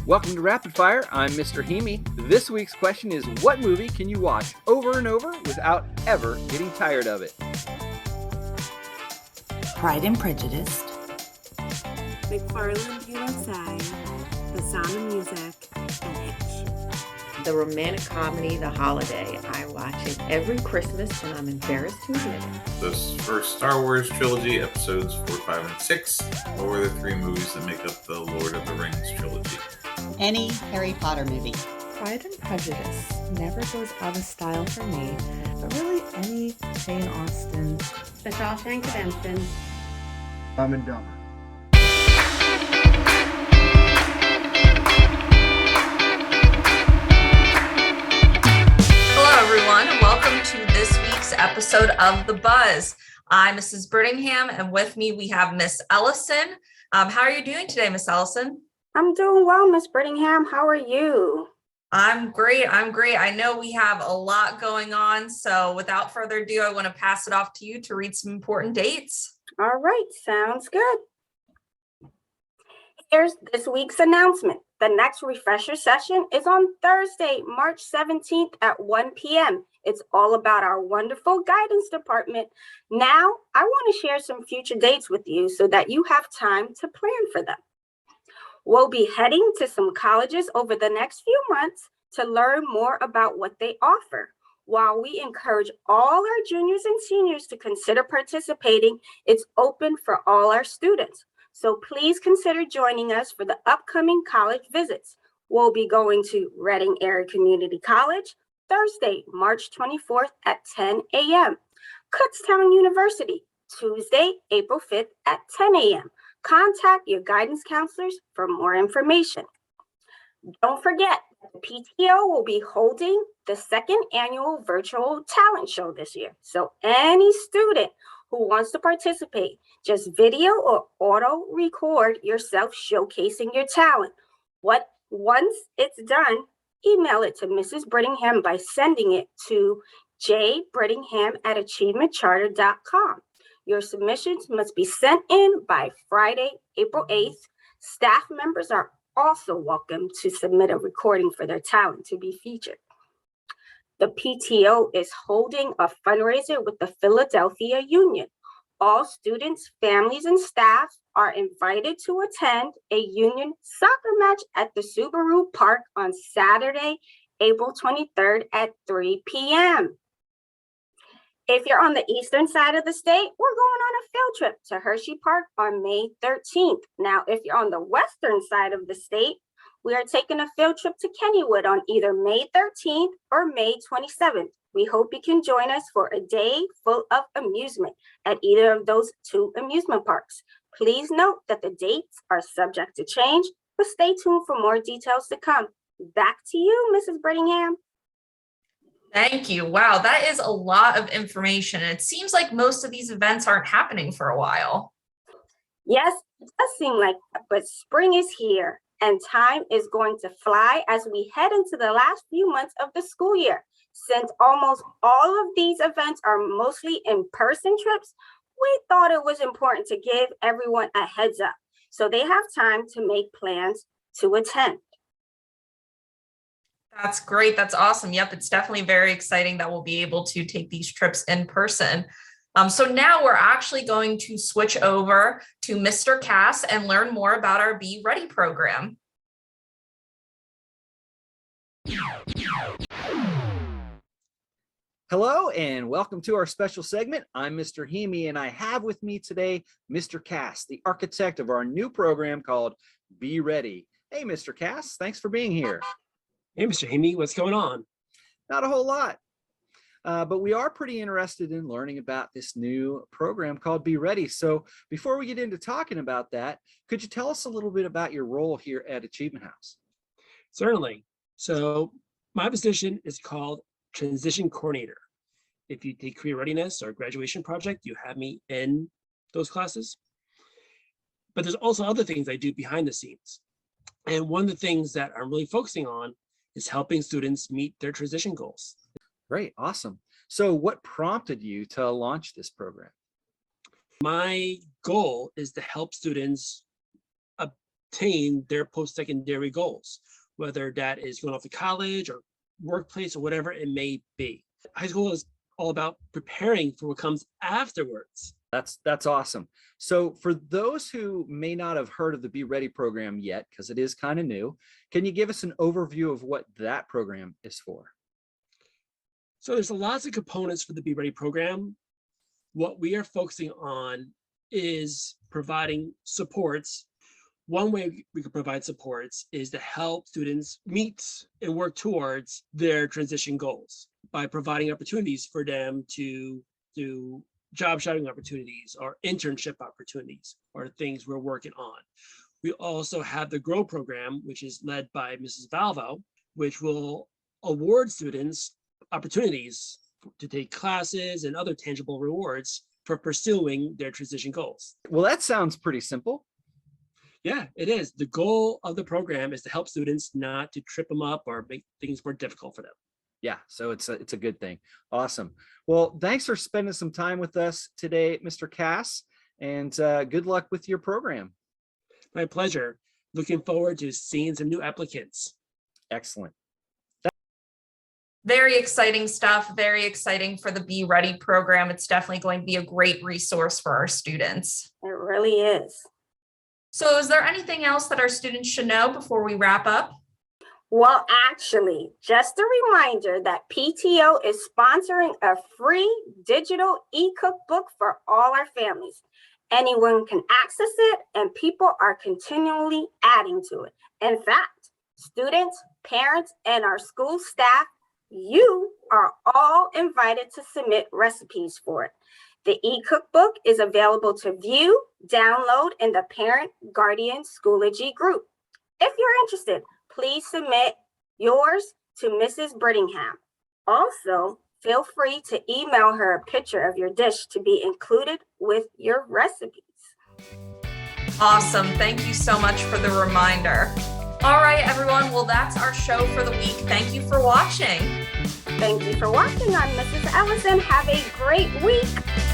Welcome to Rapid Fire. I'm Mr. Hemi. This week's question is, what movie can you watch over and over without ever getting tired of it? Pride and Prejudice, McFarland USA, The Sound of Music, and Hitch. The romantic comedy, The Holiday. I watch it every Christmas and I'm embarrassed to admit it. The first Star Wars trilogy, episodes 4, 5, and 6, or the 3 movies that make up the Lord of the Rings trilogy. Any Harry Potter movie. Pride and Prejudice never goes out of style for me, but really any Jane Austen. The Shawshank Redemption. Dumb and Dumber. Hello, everyone, and welcome to this week's episode of The Buzz. I'm Mrs. Brittingham, and with me we have Miss Ellison. How are you doing today, Miss Ellison? I'm doing well, Miss Brittingham. How are you? I'm great. I know we have a lot going on, so without further ado, I want to pass it off to you to read some important dates. All right, sounds good. Here's this week's announcement. The next refresher session is on Thursday, March 17th at 1 p.m. It's all about our wonderful guidance department. Now, I want to share some future dates with you so that you have time to plan for them. We'll be heading to some colleges over the next few months to learn more about what they offer. While we encourage all our juniors and seniors to consider participating, it's open for all our students. So please consider joining us for the upcoming college visits. We'll be going to Reading Area Community College, Thursday, March 24th at 10 a.m. Kutztown University, Tuesday, April 5th at 10 a.m. Contact your guidance counselors for more information. Don't forget, the PTO will be holding the second annual virtual talent show this year. So any student who wants to participate, just video or auto record yourself showcasing your talent. Once it's done, email it to Mrs. Brittingham by sending it to jbrittingham@achievementcharter.com. Your submissions must be sent in by Friday, April 8th. Staff members are also welcome to submit a recording for their talent to be featured. The PTO is holding a fundraiser with the Philadelphia Union. All students, families, and staff are invited to attend a Union soccer match at the Subaru Park on Saturday, April 23rd at 3 p.m. If you're on the eastern side of the state, we're going on a field trip to Hershey Park on May 13th. Now, if you're on the western side of the state, we are taking a field trip to Kennywood on either May 13th or May 27th. We hope you can join us for a day full of amusement at either of those 2 amusement parks. Please note that the dates are subject to change, but stay tuned for more details to come. Back to you, Mrs. Brittingham. Thank you. Wow, that is a lot of information. It seems like most of these events aren't happening for a while. Yes, it does seem like that, but spring is here and time is going to fly as we head into the last few months of the school year. Since almost all of these events are mostly in-person trips, we thought it was important to give everyone a heads up so they have time to make plans to attend. That's great. That's awesome. Yep, it's definitely very exciting that we'll be able to take these trips in person. So now we're actually going to switch over to Mr. Cass and learn more about our Be Ready program. Hello and welcome to our special segment. I'm Mr. Hemi and I have with me today Mr. Cass, the architect of our new program called Be Ready. Hey, Mr. Cass, thanks for being here. Hey, Mr. Hemi, what's going on? Not a whole lot, but we are pretty interested in learning about this new program called Be Ready. So before we get into talking about that, could you tell us a little bit about your role here at Achievement House? Certainly. So my position is called Transition Coordinator. If you take career readiness or graduation project, you have me in those classes. But there's also other things I do behind the scenes. And one of the things that I'm really focusing on is helping students meet their transition goals. Great, awesome. So what prompted you to launch this program? My goal is to help students attain their post-secondary goals, whether that is going off to college or workplace or whatever it may be. High school is all about preparing for what comes afterwards. That's awesome. So for those who may not have heard of the Be Ready program yet, because it is kind of new, can you give us an overview of what that program is for? So there's lots of components for the Be Ready program. What we are focusing on is providing supports. One way we can provide supports is to help students meet and work towards their transition goals by providing opportunities for them to do job shadowing opportunities or internship opportunities or things we're working on. We also have the GROW program, which is led by Mrs. Valvo, which will award students opportunities to take classes and other tangible rewards for pursuing their transition goals. Well, that sounds pretty simple. Yeah, it is. The goal of the program is to help students not to trip them up or make things more difficult for them. Yeah, so it's a good thing. Awesome. Well, thanks for spending some time with us today, Mr. Cass, and good luck with your program. My pleasure. Looking forward to seeing some new applicants. Excellent. Very exciting stuff. Very exciting for the Be Ready program. It's definitely going to be a great resource for our students. It really is. So is there anything else that our students should know before we wrap up? Well, actually, just a reminder that PTO is sponsoring a free digital e-cookbook for all our families. Anyone can access it, and people are continually adding to it. In fact, students, parents, and our school staff, you are all invited to submit recipes for it. The e-cookbook is available to view, download in the Parent Guardian Schoology group. If you're interested, please submit yours to Mrs. Brittingham. Also, feel free to email her a picture of your dish to be included with your recipes. Awesome. Thank you so much for the reminder. All right, everyone. Well, that's our show for the week. Thank you for watching. Thank you for watching. I'm Mrs. Ellison. Have a great week.